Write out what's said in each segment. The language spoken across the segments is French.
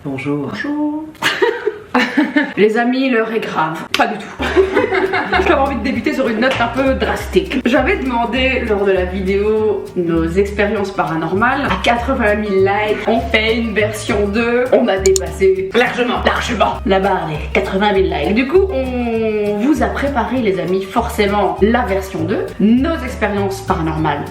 Bonjour. Bonjour. Les amis, l'heure est grave. Pas du tout. J'avais envie de débuter sur une note un peu drastique. J'avais demandé lors de la vidéo nos expériences paranormales. À 80 000 likes, on fait une version 2. On a dépassé largement la barre des 80 000 likes. Du coup, on vous a préparé, les amis, forcément la version 2. Nos expériences paranormales.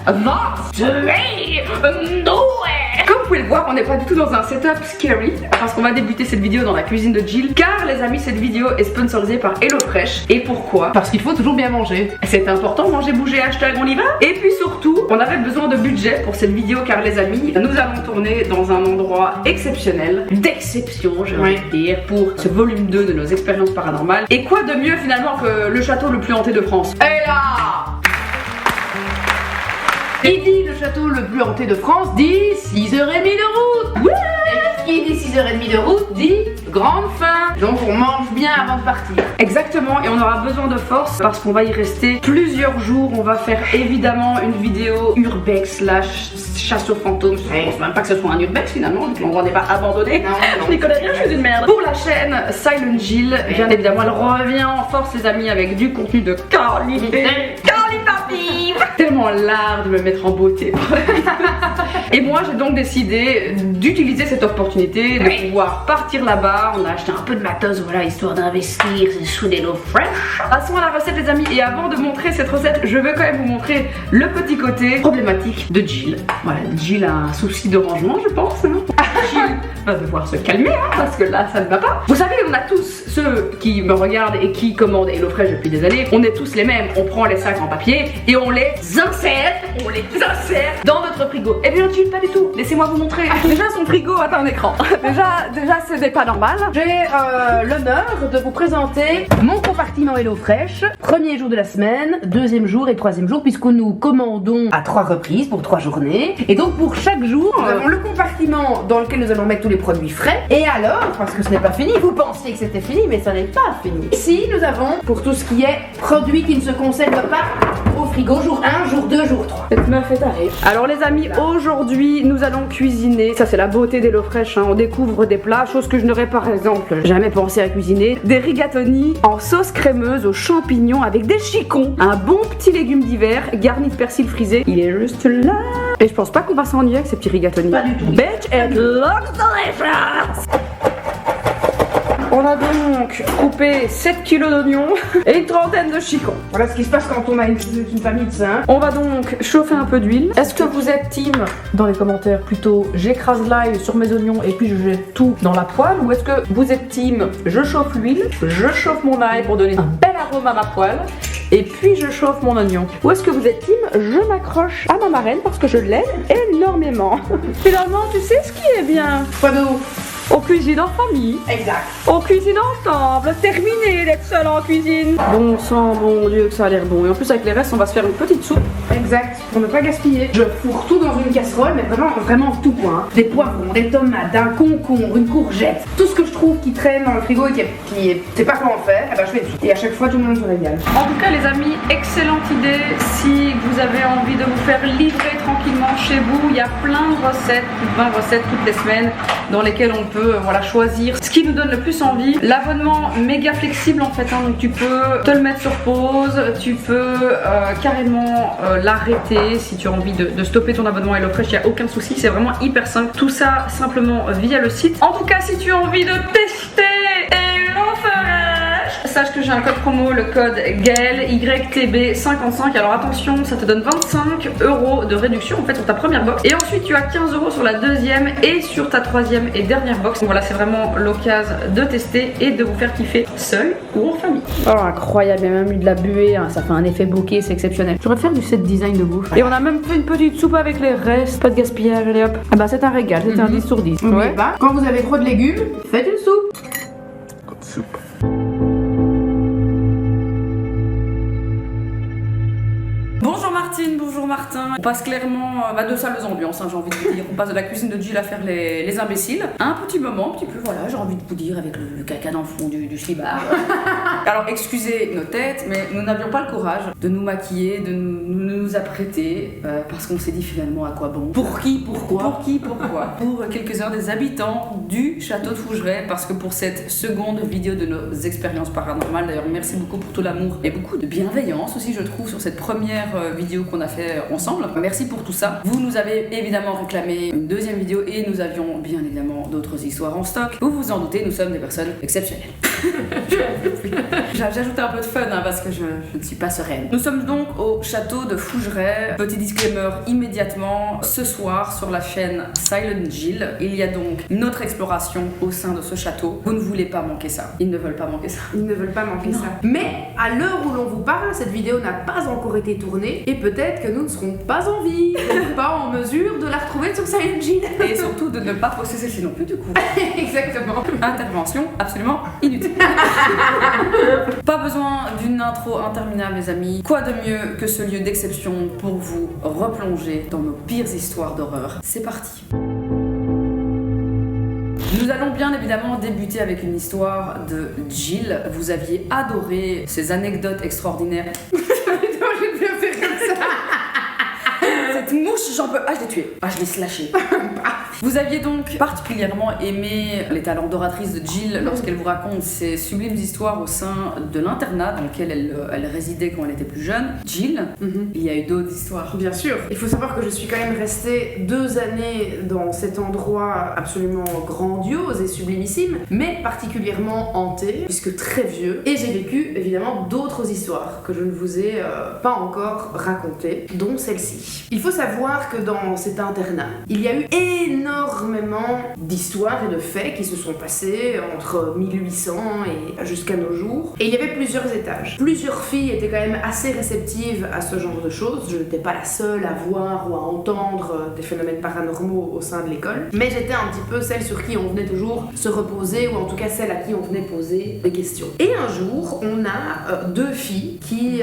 Comme vous pouvez le voir, on n'est pas du tout dans un setup scary parce qu'on va débuter cette vidéo dans la cuisine de Jill. Car les amis, cette vidéo est sponsorisée par HelloFresh. Et pourquoi? Parce qu'il faut toujours bien manger. C'est important, manger, bouger, hashtag on y va. Et puis surtout, on avait besoin de budget pour cette vidéo car les amis, nous allons tourner dans un endroit exceptionnel, d'exception j'ai envie de dire, pour ce volume 2 de nos expériences paranormales. Et quoi de mieux finalement que le château le plus hanté de France? Et là, Qui dit le château le plus hanté de France dit 6h30 de route. ouais. Et qui dit 6h30 de route dit grande faim. Donc on mange bien avant de partir. Exactement, et on aura besoin de force parce qu'on va y rester plusieurs jours. On va faire évidemment une vidéo urbex slash chasse aux fantômes. Je sais même pas que ce soit un urbex finalement, l'endroit n'est pas abandonné. Non, Je n'y connais rien, je suis une merde. Pour la chaîne Silent Jill, bien évidemment, elle revient en force les amis avec du contenu de qualité. Tellement l'art de me mettre en beauté. Et moi j'ai donc décidé d'utiliser cette opportunité de pouvoir partir là-bas. On a acheté un peu de matos, voilà, histoire d'investir sous des lots fresh. Passons à la recette les amis, et avant de montrer cette recette, je veux quand même vous montrer le petit côté problématique de Jill. Voilà, Jill a un souci de rangement je pense. Jill va devoir se calmer parce que là ça ne va pas. Vous savez, on a tous, ceux qui me regardent et qui commandent HelloFresh depuis des années, on est tous les mêmes. On prend les sacs en papier et on les insère dans notre frigo. Et bien Jill, pas du tout. Laissez-moi vous montrer. Déjà son frigo a un écran. Déjà ce n'est pas normal. J'ai l'honneur de vous présenter mon compartiment HelloFresh. Premier jour de la semaine, deuxième jour et troisième jour, puisque nous commandons à 3 reprises pour 3 journées. Et donc pour chaque jour, nous avons le compartiment dans lequel nous allons mettre tous les produits frais. Et alors, parce que ce n'est pas fini, vous pensiez que c'était fini, mais ça n'est pas fini. Ici, nous avons pour tout ce qui est produits qui ne se conservent pas au frigo, jour 1, jour 2, jour 3. Cette meuf est tarée. Alors les amis, aujourd'hui nous allons cuisiner. Ça c'est la beauté d'HelloFresh, hein. On découvre des plats, chose que je n'aurais par exemple jamais pensé à cuisiner. Des rigatoni en sauce crémeuse aux champignons avec des chicons. Un bon petit légume d'hiver garni de persil frisé. Il est juste là. Et je pense pas qu'on va s'ennuyer avec ces petits rigatoni. Pas du tout. Bitch, it looks delicious. On a donc coupé 7 kilos d'oignons et une trentaine de chicons. Voilà ce qui se passe quand on a une famille de 5. On va donc chauffer un peu d'huile. Est-ce que vous êtes team, dans les commentaires plutôt, j'écrase l'ail sur mes oignons et puis je jette tout dans la poêle, ou est-ce que vous êtes team, je chauffe l'huile, je chauffe mon ail pour donner un bel arôme à ma poêle et puis je chauffe mon oignon? Ou est-ce que vous êtes team, je m'accroche à ma marraine parce que je l'aime énormément? Finalement, tu sais ce qui est bien? Pas de ouf. On cuisine en famille. Exact. On cuisine ensemble. Terminé d'être seul en cuisine. Bon sang, bon Dieu que ça a l'air bon. Et en plus avec les restes, on va se faire une petite soupe. Exact, pour ne pas gaspiller. Je fourre tout dans une casserole, mais vraiment tout quoi. Hein. Des poivrons, des tomates, un concombre, une courgette. Tout ce que je trouve qui traîne dans le frigo et qui est, c'est pas comment faire, eh ben je fais dessus. Et à chaque fois, tout le monde se régale. En tout cas les amis, excellente idée. Si vous avez envie de vous faire livrer tranquillement chez vous, il y a plein de recettes, plus de 20 recettes toutes les semaines dans lesquelles on peut voilà, choisir ce qui nous donne le plus envie. L'abonnement méga flexible en fait, hein, donc tu peux te le mettre sur pause, tu peux carrément l'arrêter si tu as envie de stopper ton abonnement HelloFresh, il n'y a aucun souci, c'est vraiment hyper simple. Tout ça simplement via le site. En tout cas, si tu as envie de tester HelloFresh, sache que j'ai un code promo, le code GAEL YTB55. Alors attention, ça te donne 25 € de réduction en fait sur ta première box. Et ensuite tu as 15 € sur la deuxième et sur ta troisième et dernière box. Donc voilà, c'est vraiment l'occasion de tester et de vous faire kiffer seul ou en famille. Oh incroyable, il y a même eu de la buée, hein. Ça fait un effet bokeh, c'est exceptionnel. J'aurais faire du set design de bouffe. Et on a même fait une petite soupe avec les restes, pas de gaspillage, allez hop. Ah bah c'est un régal, c'est un 10 sur 10. N'oubliez pas, quand vous avez trop de légumes, faites une soupe. Bonjour Martine, bonjour Martin. On passe clairement deux salles d'ambiance, j'ai envie de vous dire. On passe de la cuisine de Jill à faire les imbéciles. Un petit moment, un petit peu, voilà, j'ai envie de vous dire, avec le caca dans le fond du slibard. Alors, excusez nos têtes, mais nous n'avions pas le courage de nous maquiller, de nous apprêter, parce qu'on s'est dit finalement à quoi bon. Pour qui, pourquoi. Pour quelques heures des habitants du château de Fougeray, parce que pour cette seconde vidéo de nos expériences paranormales, d'ailleurs, merci beaucoup pour tout l'amour et beaucoup de bienveillance aussi, je trouve, sur cette première vidéo qu'on a fait ensemble. Merci pour tout ça. Vous nous avez évidemment réclamé une deuxième vidéo et nous avions bien évidemment d'autres histoires en stock. Vous vous en doutez, nous sommes des personnes exceptionnelles. J'ajoute un peu de fun parce que je ne suis pas sereine. Nous sommes donc au château de Fougeray. Petit disclaimer immédiatement, ce soir sur la chaîne Silent Jill, il y a donc notre exploration au sein de ce château. Vous ne voulez pas manquer ça. Ils ne veulent pas manquer ça. Ils ne veulent pas manquer ça. Mais à l'heure où l'on vous parle, cette vidéo n'a pas encore été tournée et peut-être que nous ne serons pas en vie, donc pas en mesure de la retrouver sur Silent Jill. Et surtout de ne pas poster celle-ci non plus du coup. Exactement. Intervention absolument inutile. Pas besoin d'une intro interminable les amis. Quoi de mieux que ce lieu d'exception pour vous replonger dans nos pires histoires d'horreur. C'est parti. Nous allons bien évidemment débuter avec une histoire de Jill. Vous aviez adoré ces anecdotes extraordinaires. J'ai bien fait comme ça. Cette mouche, j'en peux... Ah, je l'ai tuée. Ah, je l'ai slashée. Vous aviez donc particulièrement aimé les talents d'oratrice de Jill lorsqu'elle vous raconte ces sublimes histoires au sein de l'internat dans lequel elle résidait quand elle était plus jeune. Jill, il y a eu d'autres histoires. Bien sûr. Il faut savoir que je suis quand même restée 2 années dans cet endroit absolument grandiose et sublimissime, mais particulièrement hanté, puisque très vieux. Et j'ai vécu évidemment d'autres histoires que je ne vous ai pas encore racontées, dont celle-ci. Il faut savoir que dans cet internat, il y a eu énormément d'histoires et de faits qui se sont passés entre 1800 et jusqu'à nos jours. Et il y avait plusieurs étages. Plusieurs filles étaient quand même assez réceptives à ce genre de choses. Je n'étais pas la seule à voir ou à entendre des phénomènes paranormaux au sein de l'école, mais j'étais un petit peu celle sur qui on venait toujours se reposer, ou en tout cas celle à qui on venait poser des questions. Et un jour, on a 2 filles qui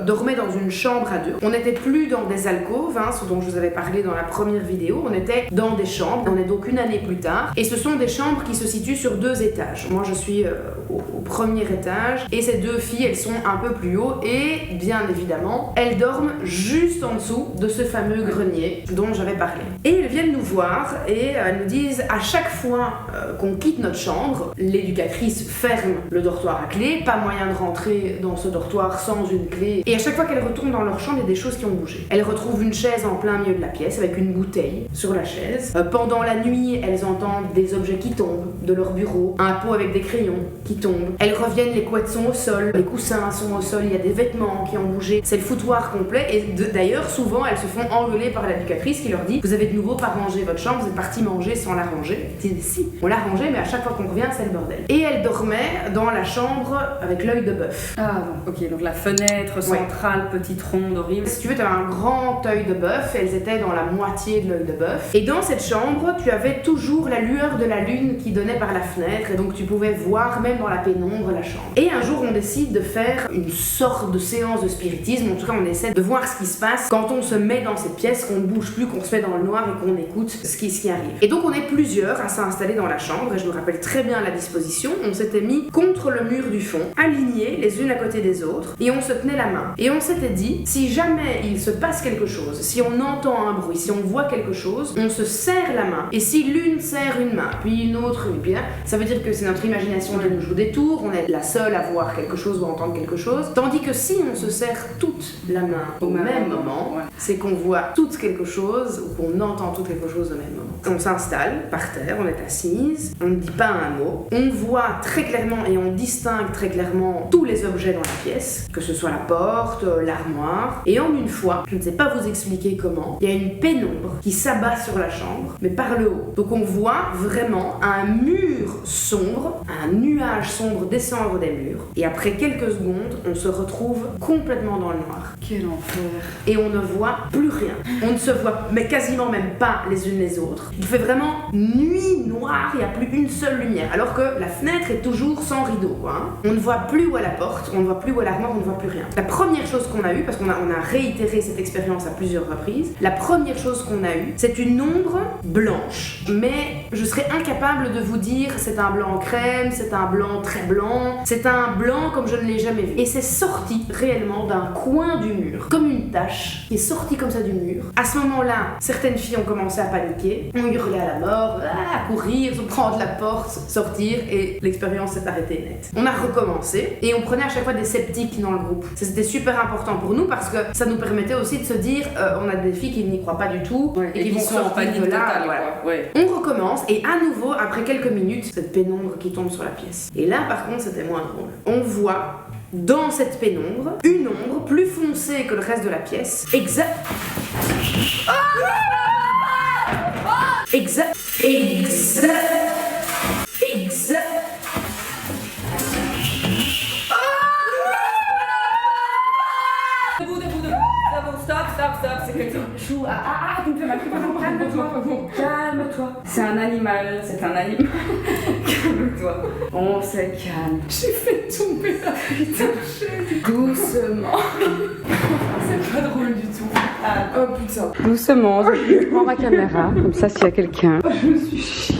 dormaient dans une chambre à 2. On n'était plus dans des alcôves, ce dont je vous avais parlé dans la première vidéo, on était dans des chambres. On est donc une année plus tard et ce sont des chambres qui se situent sur 2 étages. Moi je suis au premier étage et ces 2 filles elles sont un peu plus haut et bien évidemment elles dorment juste en dessous de ce fameux grenier dont j'avais parlé. Et elles viennent nous voir et elles nous disent à chaque fois qu'on quitte notre chambre, l'éducatrice ferme le dortoir à clé, pas moyen de rentrer dans ce dortoir sans une clé, et à chaque fois qu'elles retournent dans leur chambre il y a des choses qui ont bougé. Elles retrouvent une chaise en plein milieu de la pièce avec une bouteille sur la chaise. Pendant la nuit, elles entendent des objets qui tombent de leur bureau, un pot avec des crayons qui tombent. Elles reviennent, les couettes sont au sol, les coussins sont au sol, il y a des vêtements qui ont bougé. C'est le foutoir complet et d'ailleurs souvent elles se font engueuler par l'éducatrice qui leur dit: vous avez de nouveau pas rangé votre chambre, vous êtes parti manger sans la ranger. Ils disent si, on l'a rangée mais à chaque fois qu'on revient c'est le bordel. Et elles dormaient dans la chambre avec l'œil de bœuf. Ah ok, donc la fenêtre centrale, petite ronde horrible. Si tu veux, tu as un grand œil de bœuf, elles étaient dans la moitié de l'œil de bœuf. Et dans cette chambre, tu avais toujours la lueur de la lune qui donnait par la fenêtre et donc tu pouvais voir même dans la pénombre la chambre. Et un jour on décide de faire une sorte de séance de spiritisme, en tout cas on essaie de voir ce qui se passe quand on se met dans cette pièce, qu'on ne bouge plus, qu'on se met dans le noir et qu'on écoute ce qui arrive. Et donc on est plusieurs à s'installer dans la chambre et je me rappelle très bien la disposition, on s'était mis contre le mur du fond, alignés les unes à côté des autres et on se tenait la main. Et on s'était dit, si jamais il se passe quelque chose, si on entend un bruit, si on voit quelque chose, on se serre la main. Et si l'une serre une main, puis une autre, une pierre, ça veut dire que c'est notre imagination qui nous joue des tours, on est la seule à voir quelque chose ou à entendre quelque chose. Tandis que si on se serre toute la main au même moment, c'est qu'on voit toutes quelque chose ou qu'on entend tout quelque chose au même moment. On s'installe par terre, on est assise, on ne dit pas un mot, on voit très clairement et on distingue très clairement tous les objets dans la pièce, que ce soit la porte, l'armoire, et en une fois, je ne sais pas vous expliquer comment, moment, il y a une pénombre qui s'abat sur la chambre, mais par le haut. Donc on voit vraiment un mur sombre, un nuage sombre descendre des murs. Et après quelques secondes, on se retrouve complètement dans le noir. Quel enfer. Et on ne voit plus rien. On ne se voit mais quasiment même pas les unes les autres. Il fait vraiment nuit noire, il n'y a plus une seule lumière. Alors que la fenêtre est toujours sans rideau, quoi. Hein. On ne voit plus où est la porte, on ne voit plus où est l'armoire, on ne voit plus rien. La première chose qu'on a eue, parce qu'on a réitéré cette expérience à plusieurs reprises, la première chose qu'on a eue, c'est une ombre blanche. Mais je serais incapable de vous dire c'est un blanc crème, c'est un blanc très blanc, c'est un blanc comme je ne l'ai jamais vu. Et c'est sorti réellement d'un coin du mur, comme une tache qui est sortie comme ça du mur. À ce moment-là, certaines filles ont commencé à paniquer, ont hurlé à la mort, à courir, se prendre la porte, sortir, et l'expérience s'est arrêtée net. On a recommencé et on prenait à chaque fois des sceptiques dans le groupe. C'était super important pour nous parce que ça nous permettait aussi de se dire on a des filles qui n'y croient pas du tout et qui vont sont en sortir panique de là. totale, Voilà. quoi. Ouais. On recommence et à nouveau, après quelques minutes, cette pénombre qui tombe sur la pièce. Et là, par contre, c'était moins drôle. On voit dans cette pénombre une ombre plus foncée que le reste de la pièce. Exact. Debout, stop, c'est quelqu'un. Chou, tu me fais mal, calme-toi. C'est un animal. Calme-toi. On se calme. J'ai fait tomber la putain de chaise. Doucement. C'est pas drôle du tout. Oh putain. Doucement, je prends ma caméra, comme ça s'il y a quelqu'un. Je me suis chiée.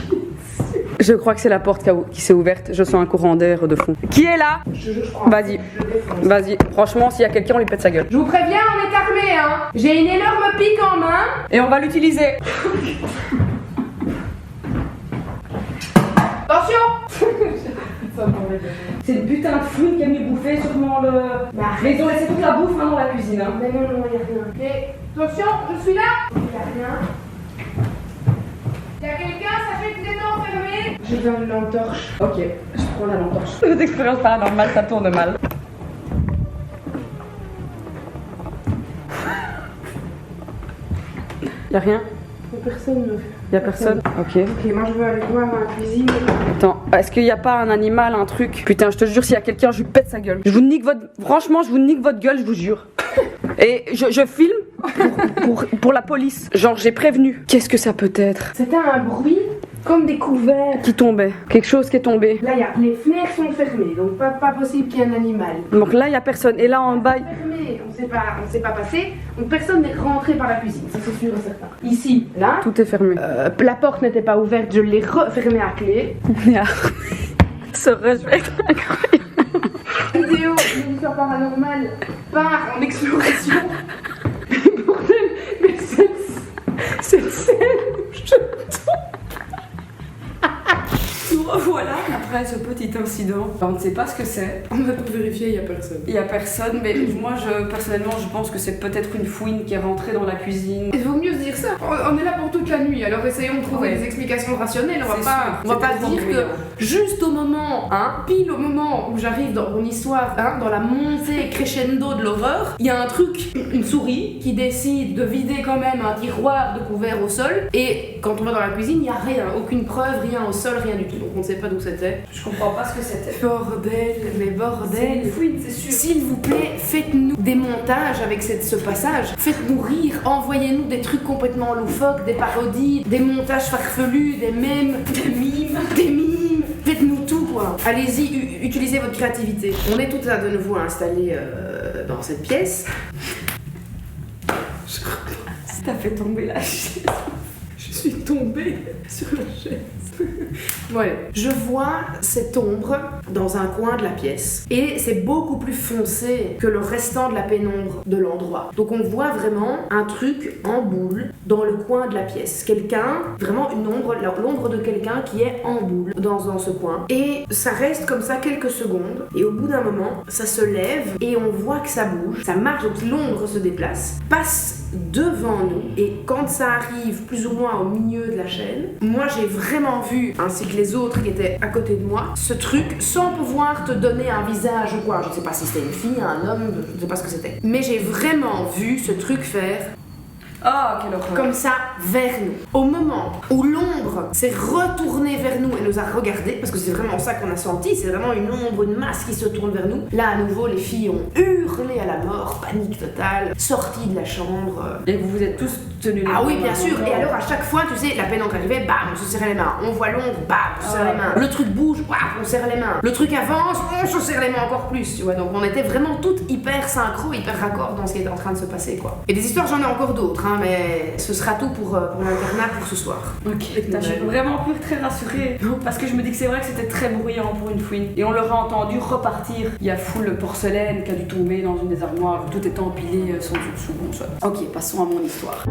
Je crois que c'est la porte qui s'est ouverte, je sens un courant d'air de fond. Qui est là? Je crois. Vas-y, franchement, s'il y a quelqu'un, on lui pète sa gueule. Je vous préviens, on est armés, hein. J'ai une énorme pique en main. Et on va l'utiliser. Attention. C'est le putain de fouine qui a mis bouffer sûrement le... Mais ils ont laissé toute la bouffe dans la cuisine. Hein. Mais non, il n'y a rien. Mais attention, je suis là. Il n'y a rien. Il y a quelqu'un, sachez que vous êtes enfermés. J'ai besoin d'une lampe torche. Ok, je prends la lampe torche. Les expériences paranormales, ça tourne mal. Y'a rien? Personne. Y'a personne? Ok. Ok, moi je veux aller voir dans la cuisine. Attends, est-ce qu'il y a pas un animal, un truc? Putain, je te jure, s'il y a quelqu'un, je lui pète sa gueule. Je vous nique votre... Franchement, je vous nique votre gueule, je vous jure. Et je filme pour la police. Genre, j'ai prévenu. Qu'est-ce que ça peut être? C'était un bruit comme des couverts. Qui tombait. Quelque chose qui est tombé. Là, les fenêtres sont fermées, donc pas possible qu'il y ait un animal. Donc là, il y a personne. Et là, en bas... Fermé, on s'est pas passé, donc personne n'est rentré par la cuisine, ça c'est sûr et certain. Ici, là, Tout est fermé. la porte n'était pas ouverte, je l'ai refermée à clé. On est à... Ce rush va être incroyable. Vidéo d'une histoire paranormale part en exploration. Mais bordel, mais cette scène, je Nous revoilà après ce petit incident. On ne sait pas ce que c'est. On va tout vérifier, il n'y a personne. Il y a personne, mais moi, personnellement, je pense que c'est peut-être une fouine qui est rentrée dans la cuisine. Il vaut mieux se dire ça. On est là pour toute la nuit, alors essayons de trouver des explications rationnelles. On va pas dire que juste au moment, pile au moment où j'arrive dans mon histoire, dans la montée crescendo de l'horreur, il y a un truc, une souris qui décide de vider quand même un tiroir de couverts au sol. Et quand on va dans la cuisine, il n'y a rien, aucune preuve, rien au sol, rien du tout. Donc on ne sait pas d'où c'était. Je comprends pas ce que c'était. Bordel, mais bordel. C'est une fouine, c'est sûr. S'il vous plaît, faites-nous des montages avec ce passage. Faites-nous rire, envoyez-nous des trucs complètement loufoques, des parodies, des montages farfelus, des mèmes, des mimes. Faites-nous tout, quoi. Allez-y, utilisez votre créativité. On est toutes là de nouveau installées dans cette pièce. T'as fait tomber la chaise. Je suis tombée sur la chaise. Ouais. Je vois cette ombre dans un coin de la pièce et c'est beaucoup plus foncé que le restant de la pénombre de l'endroit. Donc on voit vraiment un truc en boule dans le coin de la pièce. Quelqu'un, vraiment une ombre, l'ombre de quelqu'un qui est en boule dans ce coin. Et ça reste comme ça quelques secondes et au bout d'un moment, ça se lève et on voit que ça bouge. Ça marche, donc l'ombre se déplace, passe devant nous et quand ça arrive plus ou moins au milieu de la chaîne, moi j'ai vraiment vu, ainsi que les autres qui étaient à côté de moi, ce truc sans pouvoir te donner un visage ou quoi. Je sais pas si c'était une fille, un homme, je sais pas ce que c'était. Mais j'ai vraiment vu ce truc faire Ah, quelle horreur. comme ça vers nous. Au moment où l'ombre s'est retournée vers nous et nous a regardés, parce que c'est vraiment ça qu'on a senti, c'est vraiment une ombre, une masse qui se tourne vers nous. Là, à nouveau, les filles ont hurlé à la mort, panique totale, sorties de la chambre. Et vous vous êtes tous tenus les Ah oui, mains bien dans sûr. le Et vent. alors, à chaque fois, tu sais, la pénombre arrivait, bam, on se serrait les mains. On voit l'ombre, bam, on se serre les mains. Le truc bouge, bam, on serre les mains. Le truc avance, on se serre les mains encore plus, tu vois. Donc, on était vraiment toutes hyper synchro, hyper raccord dans ce qui était en train de se passer, quoi. Et des histoires, j'en ai encore d'autres, hein, mais ce sera tout pour l'internat pour ce soir. Ok, putain, je suis vraiment plus très rassurée. Parce que je me dis que c'est vrai que c'était très bruyant pour une fouine. Et on l'aurait entendu repartir. Il y a full porcelaine qui a dû tomber dans une des armoires. Tout est empilé sans dessous. Bon, soit. Ok, passons à mon histoire.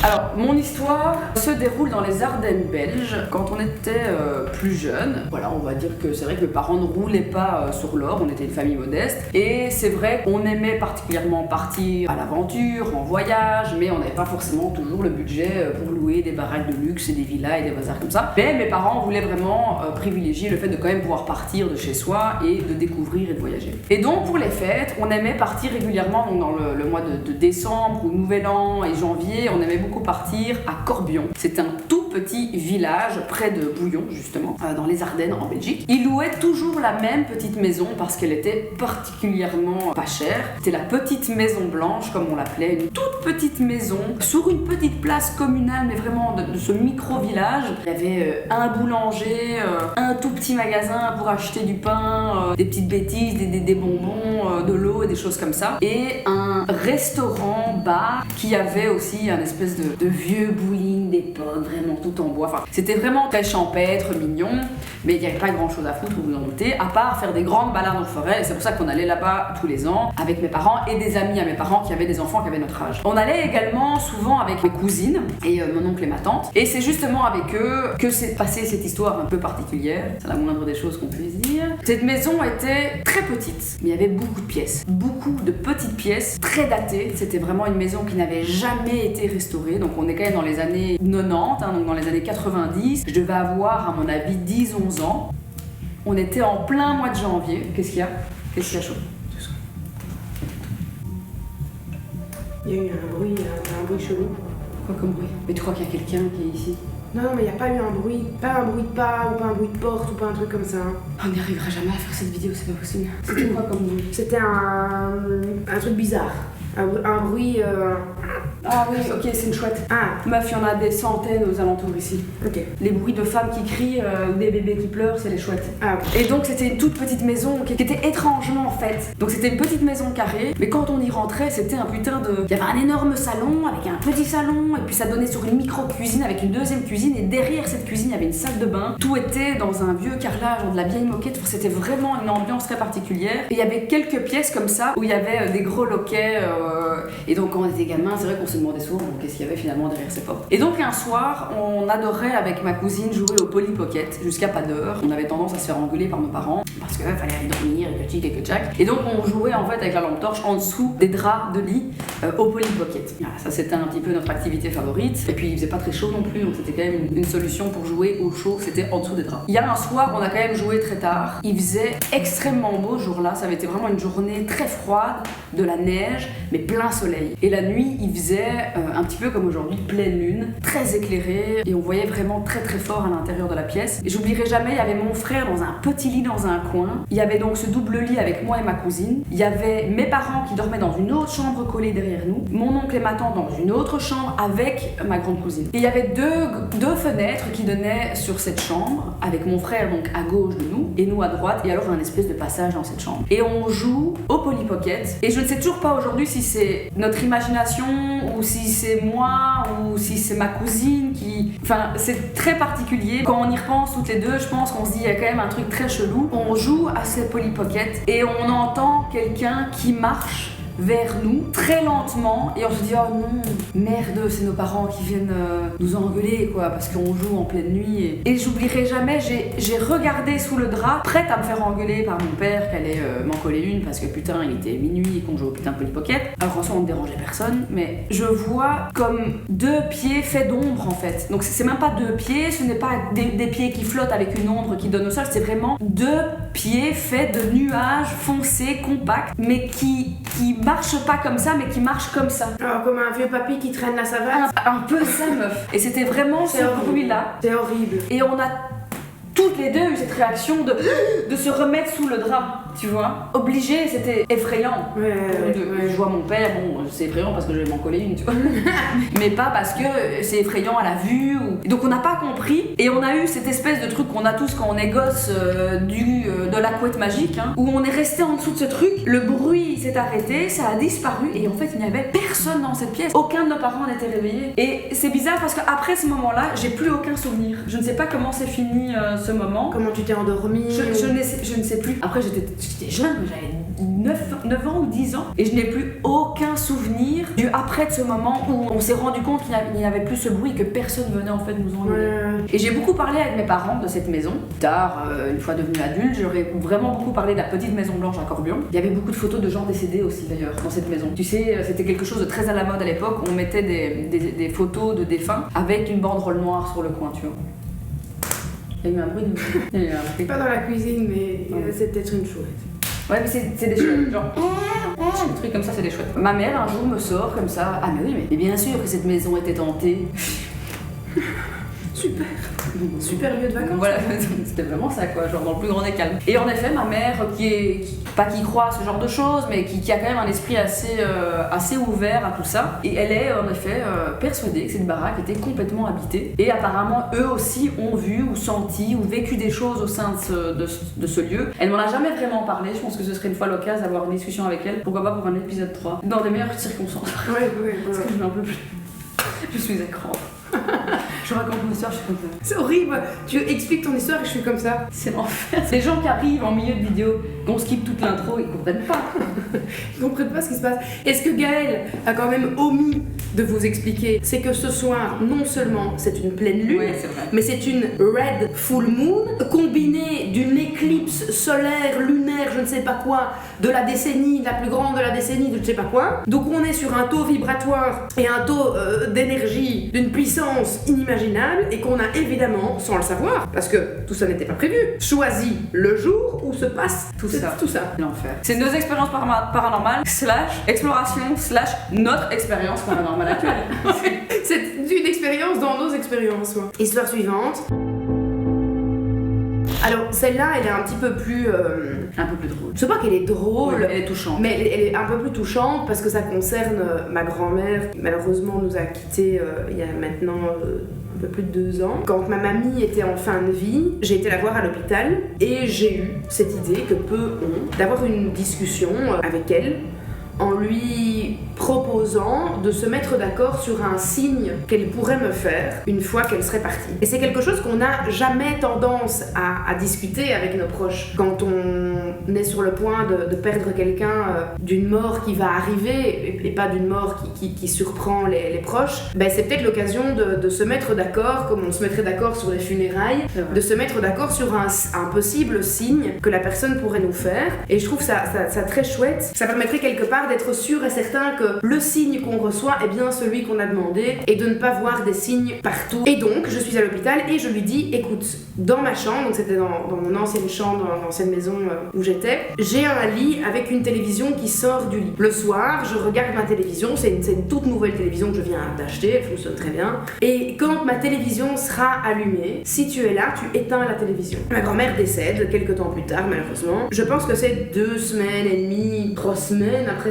Alors, mon histoire se déroule dans les Ardennes belges quand on était plus jeune. Voilà, on va dire que c'est vrai que mes parents ne roulaient pas sur l'or, on était une famille modeste. Et c'est vrai qu'on aimait particulièrement partir à l'aventure, en voyage, mais on n'avait pas forcément toujours le budget pour louer des baraques de luxe et des villas et des bazars comme ça. Mais mes parents voulaient vraiment privilégier le fait de quand même pouvoir partir de chez soi et de découvrir et de voyager. Et donc, pour les fêtes, on aimait partir régulièrement, donc dans le mois de décembre ou Nouvel An et janvier, on aimait beaucoup partir à Corbion. C'est un tout petit village près de Bouillon, justement, dans les Ardennes, en Belgique. Ils louaient toujours la même petite maison parce qu'elle était particulièrement pas chère. C'était la petite maison blanche, comme on l'appelait, une toute petite maison sur une petite place communale, mais vraiment de ce micro-village. Il y avait un boulanger, un tout petit magasin pour acheter du pain, des petites bêtises, des bonbons, de l'eau et des choses comme ça. Et un restaurant-bar qui avait aussi un espèce de vieux bowling d'époque, vraiment tout en bois. Enfin, c'était vraiment très champêtre, mignon, mais il n'y avait pas grand chose à foutre, vous vous en doutez, à part faire des grandes balades en forêt. Et c'est pour ça qu'on allait là-bas tous les ans avec mes parents et des amis à mes parents qui avaient des enfants qui avaient notre âge. On allait également souvent avec mes cousines et mon oncle et ma tante. Et c'est justement avec eux que s'est passée cette histoire un peu particulière. C'est la moindre des choses qu'on puisse dire. Cette maison était très petite, mais il y avait beaucoup de pièces. Beaucoup de petites pièces, très datées. C'était vraiment une maison qui n'avait jamais été restaurée. Donc on est quand même dans les années 90, hein, donc dans les années 90. Je devais avoir, à mon avis, 10-11 ans. On était en plein mois de janvier. Qu'est-ce qu'il y a chaud? Il y a eu un bruit chelou. Quoi comme bruit? Mais tu crois qu'il y a quelqu'un qui est ici? Non, mais il n'y a pas eu un bruit. Pas un bruit de pas, ou pas un bruit de porte, ou pas un truc comme ça. On n'y arrivera jamais à faire cette vidéo, c'est pas possible. C'était quoi comme bruit? C'était un truc bizarre. Un bruit. Ah oui, ok, c'est une chouette. Ah, Meuf, il y en a des centaines aux alentours ici. ok. Les bruits de femmes qui crient ou des bébés qui pleurent, c'est les chouettes. Ah, ok. Et donc c'était une toute petite maison qui était étrangement faite. Donc c'était une petite maison carrée, mais quand on y rentrait, c'était un putain de... Il y avait un énorme salon avec un petit salon, et puis ça donnait sur une micro-cuisine avec une deuxième cuisine, et derrière cette cuisine, il y avait une salle de bain. Tout était dans un vieux carrelage, de la vieille moquette. C'était vraiment une ambiance très particulière. Et il y avait quelques pièces comme ça où il y avait des gros loquets. Et donc quand on était gamin, c'est vrai qu'on se demandait souvent qu'est-ce qu'il y avait finalement derrière ces portes. Et donc un soir, on adorait avec ma cousine jouer au Polly Pocket jusqu'à pas d'heure. On avait tendance à se faire engueuler par nos parents parce qu'il fallait aller dormir et que tchic et que tchac. Et donc on jouait en fait avec la lampe torche en dessous des draps de lit au Polly Pocket. Voilà, ça c'était un petit peu notre activité favorite. Et puis il faisait pas très chaud non plus, donc c'était quand même une solution pour jouer au chaud, c'était en dessous des draps. Il y a un soir, on a quand même joué très tard. Il faisait extrêmement beau ce jour-là, ça avait été vraiment une journée très froide, de la neige, mais plein soleil. Et la nuit, il faisait un petit peu comme aujourd'hui, pleine lune, très éclairé, et on voyait vraiment très très fort à l'intérieur de la pièce. Et j'oublierai jamais, il y avait mon frère dans un petit lit dans un coin. Il y avait donc ce double lit avec moi et ma cousine. Il y avait mes parents qui dormaient dans une autre chambre collée derrière nous, mon oncle et ma tante dans une autre chambre avec ma grande cousine. Et il y avait deux fenêtres qui donnaient sur cette chambre, avec mon frère donc à gauche de nous et nous à droite, et alors un espèce de passage dans cette chambre. Et on joue au Polly Pocket, et je ne sais toujours pas aujourd'hui si c'est notre imagination ou si c'est moi ou si c'est ma cousine qui... Enfin, c'est très particulier. Quand on y repense toutes les deux, je pense qu'on se dit il y a quand même un truc très chelou. On joue à ces Polly Pocket et on entend quelqu'un qui marche vers nous très lentement et on se dit oh non, merde, c'est nos parents qui viennent nous engueuler quoi, parce qu'on joue en pleine nuit. Et j'oublierai jamais, j'ai regardé sous le drap, prête à me faire engueuler par mon père qui allait m'en coller une parce que putain il était minuit et qu'on jouait au putain de Polly Pocket. Alors en soi on ne dérangeait personne, mais je vois comme deux pieds faits d'ombre en fait. Donc c'est même pas deux pieds, ce n'est pas des pieds qui flottent avec une ombre qui donne au sol, c'est vraiment deux pieds faits de nuages foncés, compacts, mais qui qui marche pas comme ça, mais qui marche comme ça. Alors, comme un vieux papy qui traîne la savate. Un peu ça, meuf. Et c'était vraiment ce bruit-là. C'est horrible. Et on a toutes les deux eu cette réaction de se remettre sous le drap, tu vois. Obligé, c'était effrayant. Je vois mon père, bon, c'est effrayant parce que je vais m'en coller une, tu vois. Mais pas parce que c'est effrayant à la vue. Donc on n'a pas compris. Et on a eu cette espèce de truc qu'on a tous quand on est gosse de la couette magique, hein, où on est resté en dessous de ce truc. Le bruit s'est arrêté, ça a disparu. Et en fait, il n'y avait personne dans cette pièce. Aucun de nos parents n'était réveillé. Et c'est bizarre parce qu'après ce moment-là, j'ai plus aucun souvenir. Je ne sais pas comment c'est fini ce moment. Comment tu t'es endormie? Je ne sais plus. Après, j'étais jeune, j'avais 9 ans ou 10 ans, et je n'ai plus aucun souvenir du après de ce moment où on s'est rendu compte qu'il n'y avait plus ce bruit, que personne venait en fait nous enlever. Et j'ai beaucoup parlé avec mes parents de cette maison. Tard, une fois devenue adulte, j'aurais vraiment beaucoup parlé de la petite maison blanche à Corbion. Il y avait beaucoup de photos de gens décédés aussi d'ailleurs dans cette maison. Tu sais, c'était quelque chose de très à la mode à l'époque. On mettait des photos de défunts avec une banderole noire sur le coin, tu vois. Il y a eu un bruit. Pas dans la cuisine, mais c'est peut-être une chouette. Ouais, mais c'est des chouettes, genre. Des trucs comme ça, c'est des chouettes. Ma mère, un jour, me sort comme ça. Ah, mais oui, mais bien sûr que cette maison était hantée. Super. Super lieu de vacances. Voilà, c'était vraiment ça, quoi, genre dans le plus grand des calmes. Et en effet, ma mère, pas qui croit à ce genre de choses, mais qui a quand même un esprit assez ouvert à tout ça. Et elle est en effet persuadée que cette baraque était complètement habitée. Et apparemment, eux aussi ont vu ou senti ou vécu des choses au sein de ce lieu. Elle m'en a jamais vraiment parlé. Je pense que ce serait une fois l'occasion d'avoir une discussion avec elle. Pourquoi pas pour un épisode 3. Dans des meilleures circonstances. Ouais. Parce que je n'en peux plus. Je suis à cran. Je raconte mon histoire, je suis comme ça. C'est horrible. Tu expliques ton histoire et je suis comme ça. C'est l'enfer. Les gens qui arrivent en milieu de vidéo, qu'on skip toute l'intro, ils comprennent pas. Ils comprennent pas ce qui se passe. Et ce que Gaëlle a quand même omis de vous expliquer, c'est que ce soir, non seulement c'est une pleine lune, c'est vrai, mais c'est une red full moon combinée d'une éclipse solaire, lunaire, je ne sais pas quoi, de la décennie, la plus grande de la décennie, de je ne sais pas quoi. Donc on est sur un taux vibratoire et un taux d'énergie d'une puissance inimaginable et qu'on a évidemment, sans le savoir, parce que tout ça n'était pas prévu, choisi le jour où se passe tout ça. L'enfer. C'est nos expériences paranormales / exploration / notre expérience paranormale actuelle. C'est une expérience dans nos expériences. Ouais. Histoire suivante. Alors celle-là, elle est un petit peu plus... Un peu plus drôle. Je sais pas qu'elle est drôle, ouais, elle est touchante. Mais elle est un peu plus touchante parce que ça concerne ma grand-mère qui malheureusement nous a quittés il y a maintenant un peu plus de 2 ans. Quand ma mamie était en fin de vie, j'ai été la voir à l'hôpital et j'ai eu cette idée que peu ont d'avoir une discussion avec elle en lui proposant de se mettre d'accord sur un signe qu'elle pourrait me faire une fois qu'elle serait partie. Et c'est quelque chose qu'on n'a jamais tendance à discuter avec nos proches. Quand on est sur le point de perdre quelqu'un d'une mort qui va arriver et pas d'une mort qui surprend les proches, ben c'est peut-être l'occasion de se mettre d'accord, comme on se mettrait d'accord sur les funérailles, de se mettre d'accord sur un possible signe que la personne pourrait nous faire. Et je trouve ça très chouette. Ça permettrait quelque part d'être sûr et certain que le signe qu'on reçoit est bien celui qu'on a demandé et de ne pas voir des signes partout. Et donc, je suis à l'hôpital et je lui dis, écoute, dans ma chambre, donc c'était dans mon ancienne chambre, dans l'ancienne maison où j'étais, j'ai un lit avec une télévision qui sort du lit. Le soir, je regarde ma télévision, c'est une toute nouvelle télévision que je viens d'acheter, elle fonctionne très bien. Et quand ma télévision sera allumée, si tu es là, tu éteins la télévision. Ma grand-mère décède quelques temps plus tard, malheureusement. Je pense que c'est 2 semaines et demie, 3 semaines après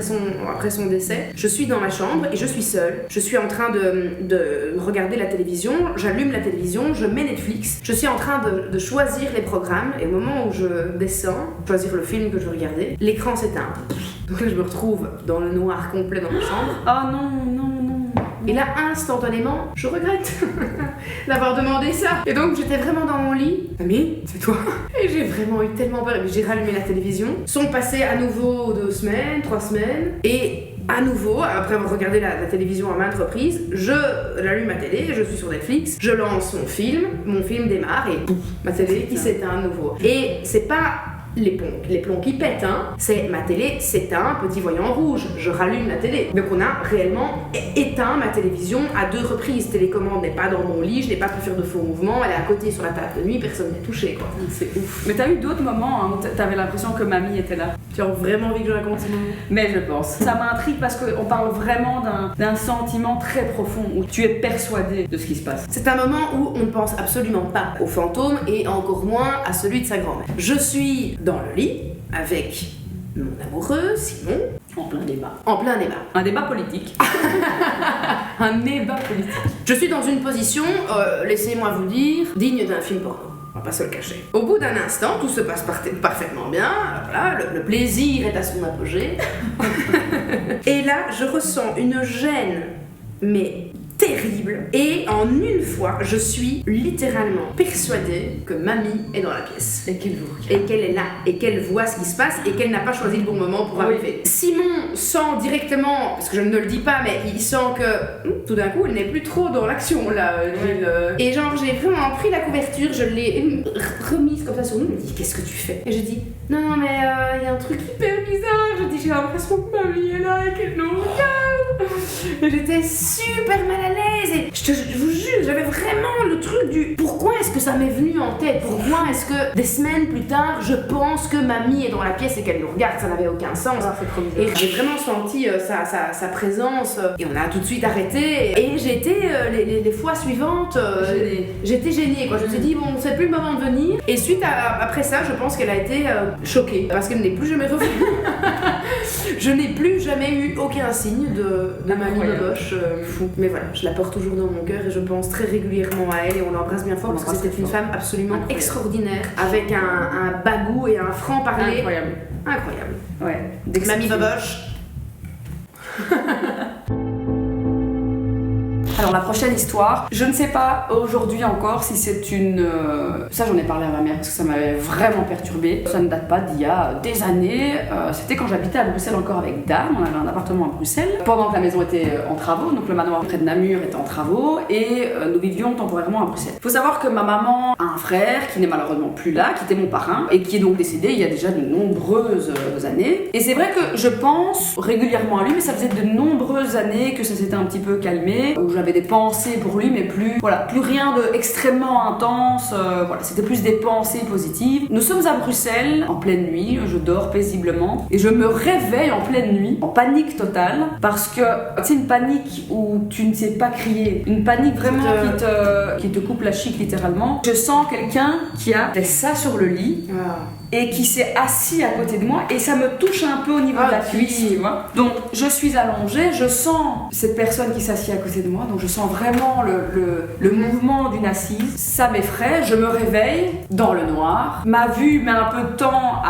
son décès. Je suis dans ma chambre et je suis seule. Je suis en train de regarder la télévision, j'allume la télévision, je mets Netflix. Je suis en train de choisir les programmes et au moment où je descends, choisir le film que je veux regarder, l'écran s'éteint. Donc là, je me retrouve dans le noir complet dans ma chambre. Oh non. Et là, instantanément, je regrette d'avoir demandé ça. Et donc, j'étais vraiment dans mon lit. Mamie, c'est toi. Et j'ai vraiment eu tellement peur. Et j'ai rallumé la télévision. Sont passées à nouveau 2 semaines, 3 semaines. Et à nouveau, après avoir regardé la télévision à maintes reprises, j'allume ma télé, je suis sur Netflix, je lance mon film démarre et pouf, ma télé qui s'éteint à nouveau. Et c'est pas les plombs qui pètent, hein. C'est ma télé s'éteint, petit voyant rouge, je rallume la télé. Donc on a réellement éteint ma télévision à 2 reprises. Télécommande n'est pas dans mon lit, je n'ai pas pu faire de faux mouvements, elle est à côté sur la table de nuit, personne n'est touché, quoi. C'est ouf. Mais t'as eu d'autres moments hein, où t'avais l'impression que mamie était là? Tu as vraiment envie que je raconte ce moment? Mais je pense. Ça m'intrigue parce qu'on parle vraiment d'un sentiment très profond où tu es persuadé de ce qui se passe. C'est un moment où on ne pense absolument pas aux fantômes et encore moins à celui de sa grand-mère. Je suis dans le lit avec mon amoureux, Simon. En plein débat. En plein débat. Un débat politique. Un débat politique. Je suis dans une position, laissez-moi vous dire, digne d'un film porno. On va pas se le cacher. Au bout d'un instant, tout se passe parfaitement bien. Voilà, le plaisir est à son apogée. Et là, je ressens une gêne, mais terrible. Et en une fois, je suis littéralement persuadée que mamie est dans la pièce. Et qu'elle vous regarde. Et qu'elle est là. Et qu'elle voit ce qui se passe. Et qu'elle n'a pas choisi le bon moment pour arriver. Simon sent directement, parce que je ne le dis pas, mais il sent que tout d'un coup, elle n'est plus trop dans l'action là. Et genre, j'ai vraiment pris la couverture, je l'ai remise comme ça sur nous. Elle me dit, qu'est-ce que tu fais? Et je dis, non, mais il y a un truc hyper bizarre. Je dis, j'ai l'impression que mamie est là et qu'elle nous regarde. Et j'étais super mal à l'aise. Et je vous jure, j'avais vraiment le truc du pourquoi est-ce que ça m'est venu en tête? Pourquoi est-ce que des semaines plus tard, je pense que mamie est dans la pièce et qu'elle nous regarde? Ça n'avait aucun sens. Et j'ai vraiment senti sa présence. Et on a tout de suite arrêté. Et j'ai été, les fois suivantes, j'étais gênée, quoi. Je me suis dit, bon, c'est plus le moment de venir. Et suite après ça, je pense qu'elle a été choquée. Parce qu'elle n'est plus jamais revenue. Je n'ai plus jamais eu aucun signe de mamie Boboche. Fou. Mais voilà, je la porte toujours dans mon cœur et je pense très régulièrement à elle et on l'embrasse bien fort parce que c'était une femme absolument extraordinaire, avec un bagou et un franc-parler. Incroyable. Ouais. Mamie Boboche. Alors la prochaine histoire, je ne sais pas aujourd'hui encore si c'est une... Ça j'en ai parlé à ma mère parce que ça m'avait vraiment perturbée. Ça ne date pas d'il y a des années. C'était quand j'habitais à Bruxelles encore avec Dan. On avait un appartement à Bruxelles. Pendant que la maison était en travaux, donc le manoir près de Namur était en travaux et nous vivions temporairement à Bruxelles. Il faut savoir que ma maman a un frère qui n'est malheureusement plus là, qui était mon parrain et qui est donc décédé il y a déjà de nombreuses années. Et c'est vrai que je pense régulièrement à lui, mais ça faisait de nombreuses années que ça s'était un petit peu calmé, où j'avais des pensées pour lui, mais plus rien de extrêmement intense. C'était plus des pensées positives. Nous sommes à Bruxelles en pleine nuit, je dors paisiblement et je me réveille en pleine nuit, en panique totale, parce que c'est une panique où tu ne sais pas crier, une panique vraiment qui te coupe la chic littéralement. Je sens quelqu'un qui a fait ça sur le lit. Et qui s'est assis à côté de moi et ça me touche un peu au niveau de la cuisse, tu vois. Donc je suis allongée, je sens cette personne qui s'assied à côté de moi, donc je sens vraiment le mouvement d'une assise. Ça m'effraie, je me réveille dans le noir. Ma vue met un peu de temps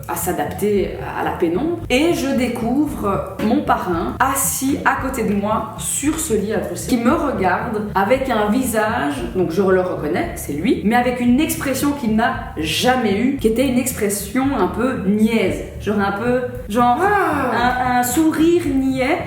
à s'adapter à la pénombre et je découvre mon parrain assis à côté de moi sur ce lit à Bruxelles qui me regarde avec un visage, donc je le reconnais, c'est lui, mais avec une expression qu'il n'a jamais eue, qui était une expression un peu niaise, genre un peu un sourire niais.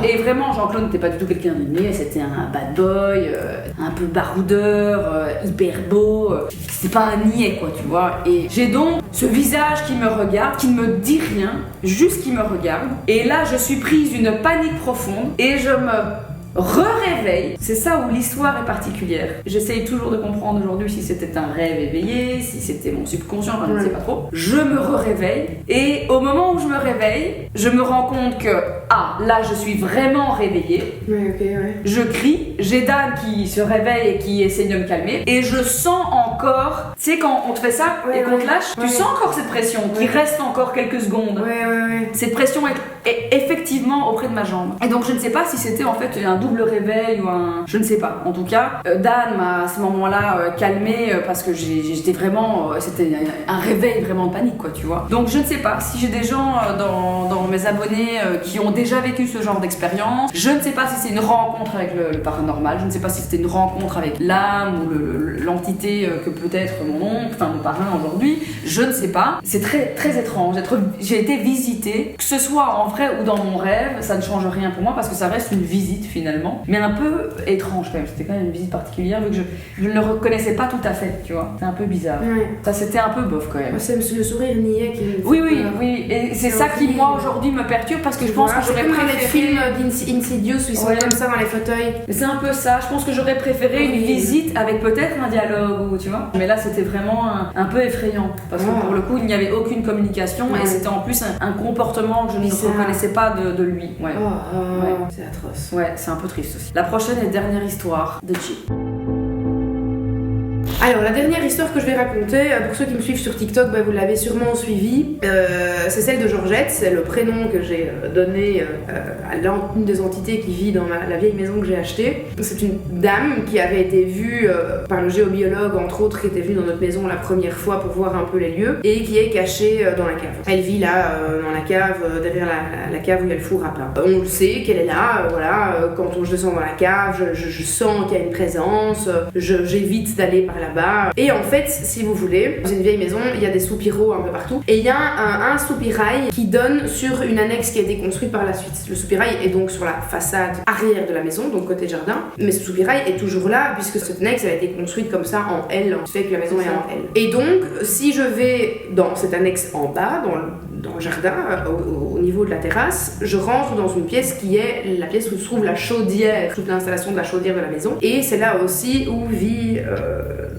Et vraiment Jean-Claude n'était pas du tout quelqu'un de niais, c'était un bad boy, un peu baroudeur, hyper beau, c'était pas un niais quoi, tu vois. Et j'ai donc ce visage qui me regarde, qui ne me dit rien, juste qui me regarde. Et là, je suis prise d'une panique profonde et je me réveille. C'est ça où l'histoire est particulière. J'essaye toujours de comprendre aujourd'hui si c'était un rêve éveillé, si c'était mon subconscient, je ne sais pas trop. Je me réveille et au moment où je me réveille, je me rends compte que là je suis vraiment réveillée. Je crie, j'ai Dan qui se réveille et qui essaye de me calmer et je sens encore, tu sais quand on te fait ça et qu'on te lâche, tu sens encore cette pression qui reste encore quelques secondes. Cette pression est effectivement auprès de ma jambe. Et donc je ne sais pas si c'était en fait un double réveil ou je ne sais pas. En tout cas, Dan m'a à ce moment-là calmé parce que j'étais vraiment, c'était un réveil vraiment de panique quoi, tu vois. Donc je ne sais pas si j'ai des gens dans mes abonnés qui ont déjà vécu ce genre d'expérience. Je ne sais pas si c'est une rencontre avec le paranormal, je ne sais pas si c'était une rencontre avec l'âme ou l'entité que peut être mon oncle, enfin mon parrain aujourd'hui, je ne sais pas. C'est très très étrange. J'ai été visitée, que ce soit en vrai ou dans mon rêve, ça ne change rien pour moi parce que ça reste une visite finalement, mais un peu étrange quand même. C'était quand même une visite particulière vu que je ne le reconnaissais pas tout à fait, tu vois. C'est un peu bizarre. Ouais. Ça c'était un peu bof quand même. C'est le sourire niais qui me fait Oui, peur. oui, et c'est ça qui moi aujourd'hui me perturbe parce que je pense que j'aurais comme dans les préféré. films d'Insidious où ils sont Ouais. comme ça dans les fauteuils. Mais c'est un peu ça, je pense que j'aurais préféré une visite avec peut-être un dialogue, ou tu vois. Mais là c'était vraiment un peu effrayant parce que pour le coup il n'y avait aucune communication et c'était en plus un comportement que je ne reconnaissais pas de lui. Ouais. Ouais. C'est atroce. Ouais, c'est un peu triste aussi. La prochaine et dernière histoire de G. Alors, la dernière histoire que je vais raconter, pour ceux qui me suivent sur TikTok, vous l'avez sûrement suivi, c'est celle de Georgette, c'est le prénom que j'ai donné à l'une des entités qui vit dans la vieille maison que j'ai achetée. C'est une dame qui avait été vue par le géobiologue, entre autres, qui était venue dans notre maison la première fois pour voir un peu les lieux, et qui est cachée dans la cave. Elle vit là, dans la cave, derrière la cave où il y a le four à pain. On le sait qu'elle est là, quand je descends dans la cave, je sens qu'il y a une présence, j'évite d'aller par là-bas. Et en fait, si vous voulez, dans une vieille maison, il y a des soupiraux un peu partout. Et il y a un soupirail qui donne sur une annexe qui a été construite par la suite. Le soupirail est donc sur la façade arrière de la maison, donc côté jardin. Mais ce soupirail est toujours là, puisque cette annexe elle a été construite comme ça en L, ce qui fait que la maison est en L. Et donc, si je vais dans cette annexe en bas, dans le jardin, au niveau de la terrasse, je rentre dans une pièce qui est la pièce où se trouve la chaudière, toute l'installation de la chaudière de la maison. Et c'est là aussi où vit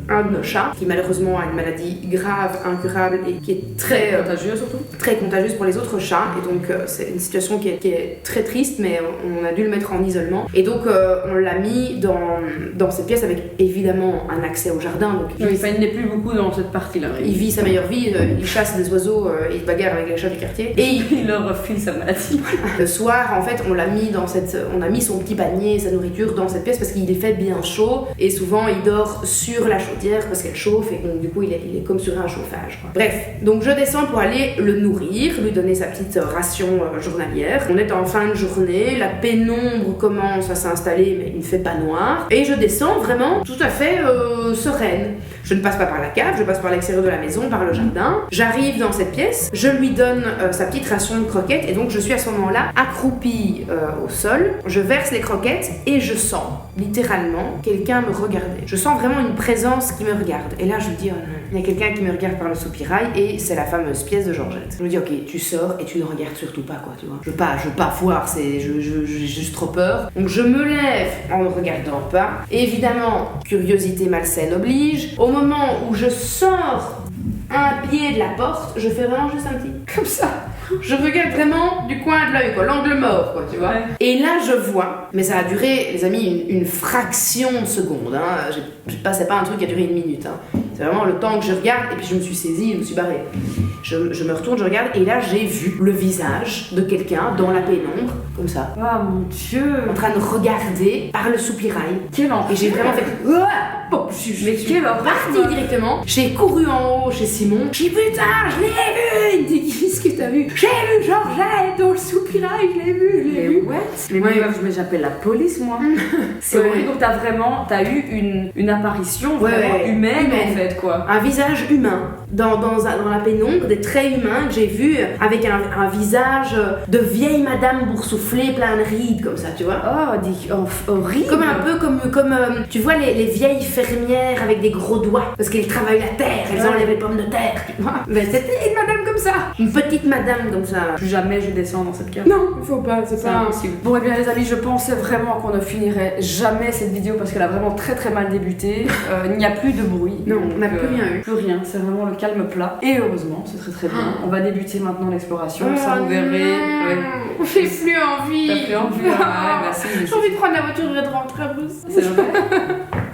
un de nos chats, qui malheureusement a une maladie grave, incurable et qui est très contagieuse surtout. Très contagieuse pour les autres chats. Et donc c'est une situation qui est très triste, mais on a dû le mettre en isolement. Et donc on l'a mis dans cette pièce avec évidemment un accès au jardin. Donc il n'est plus beaucoup dans cette partie-là. Il vit sa meilleure vie, il chasse des oiseaux, il se bagarre avec les chats du quartier. Et il leur refile sa maladie. Le soir, en fait, on a mis son petit panier, sa nourriture dans cette pièce parce qu'il fait bien chaud. Et souvent, il dort sur la chaudière parce qu'elle chauffe et donc du coup, il est comme sur un chauffage, quoi. Bref, donc je descends pour aller le nourrir, lui donner sa petite ration journalière. On est en fin de journée, la pénombre commence à s'installer, mais il ne fait pas noir. Et je descends vraiment tout à fait sereine. Je ne passe pas par la cave, je passe par l'extérieur de la maison, par le jardin. J'arrive dans cette pièce, je lui donne sa petite ration de croquettes et donc je suis à ce moment-là accroupie au sol. Je verse les croquettes et je sens littéralement quelqu'un me regarder. Je sens vraiment une présence qui me regarde. Et là je me dis, oh non, il y a quelqu'un qui me regarde par le soupirail et c'est la fameuse pièce de Georgette. Je me dis, ok, tu sors et tu ne regardes surtout pas, quoi, tu vois. Je veux pas voir, j'ai juste trop peur. Donc je me lève en ne regardant pas. Et évidemment, curiosité malsaine oblige. Au moment où je sors un pied de la porte, je fais vraiment juste un petit comme ça. Je regarde vraiment du coin de l'œil, quoi, l'angle mort, quoi, tu vois. Ouais. Et là, je vois, mais ça a duré, les amis, une fraction de seconde, hein. C'est pas un truc qui a duré une minute, hein. C'est vraiment le temps que je regarde, et puis je me suis saisie, je me suis barrée. Je me retourne, je regarde, et là, j'ai vu le visage de quelqu'un dans la pénombre, comme ça. Oh mon Dieu! En train de regarder par le soupirail. Quel enfer! Et j'ai vraiment fait... Bon, mais quelle horreur! Partie directement. J'ai couru en haut chez Simon. J'ai dit, putain, je l'ai vu! Il me dit, qu'est-ce que t'as vu? J'ai vu Georgette dans le soupirail, je l'ai vu. What? Mais j'appelle la police, moi. C'est horrible. Donc t'as eu une apparition vraiment humaine, en fait, quoi. Un visage humain. Dans la pénombre, des traits humains que j'ai vus avec un visage de vieille madame boursouflée, plein de rides, comme ça, tu vois. Horrible. Comme un peu comme tu vois les vieilles fermières avec des gros doigts, parce qu'elles travaillent la terre, elles enlèvent les pommes de terre, tu vois. Mais c'était une madame comme ça. Une petite madame comme ça. Plus jamais je descends dans cette cave. Non, il faut pas, c'est pas impossible. Bon, et bien les amis, je pensais vraiment qu'on ne finirait jamais cette vidéo parce qu'elle a vraiment très très mal débuté. Il n'y a plus de bruit. Non, on n'a plus rien eu. Plus rien, c'est vraiment le calme plat. Et heureusement, c'est très très bien. On va débuter maintenant l'exploration. Ça, vous verrez. Ouais. J'ai plus envie. T'as plus envie? J'ai envie de prendre la voiture et de rentrer à Bruxelles. C'est vrai.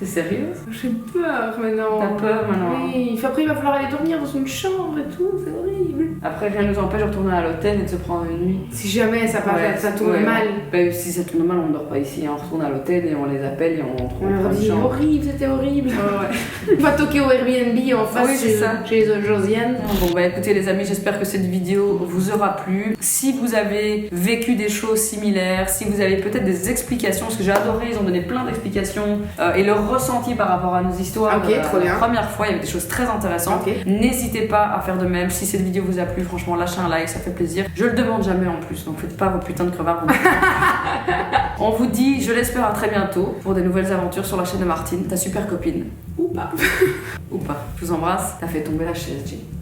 T'es sérieuse? J'ai peur maintenant. T'as peur maintenant? Oui, après il va falloir aller dormir dans une chambre et tout, c'est horrible. Après, rien nous empêche de retourner à l'hôtel et de se prendre une nuit. Si jamais ça, ça tourne ouais. mal. Bah, si ça tourne mal, on ne dort pas ici. On retourne à l'hôtel et on les appelle et on On leur dit horrible, c'était horrible. Ouais. On va toquer au Airbnb en face Oui, c'est ça. chez Josiane. Bon bah écoutez les amis, j'espère que cette vidéo vous aura plu. Si vous avez vécu des choses similaires, si vous avez peut-être des explications, parce que j'ai adoré, ils ont donné plein d'explications et leur ressenti par rapport à nos histoires. Ok, trop bien. La première fois, il y avait des choses très intéressantes. Okay. N'hésitez pas à faire de même. Si cette vidéo vous a plu, franchement, lâchez un like, ça fait plaisir. Je le demande jamais en plus, donc faites pas vos putains de crevards. On vous dit, je l'espère, à très bientôt pour des nouvelles aventures sur la chaîne de Martine, ta super copine. Ou pas. Ou pas. Je vous embrasse. T'as fait tomber la chaise, Jane.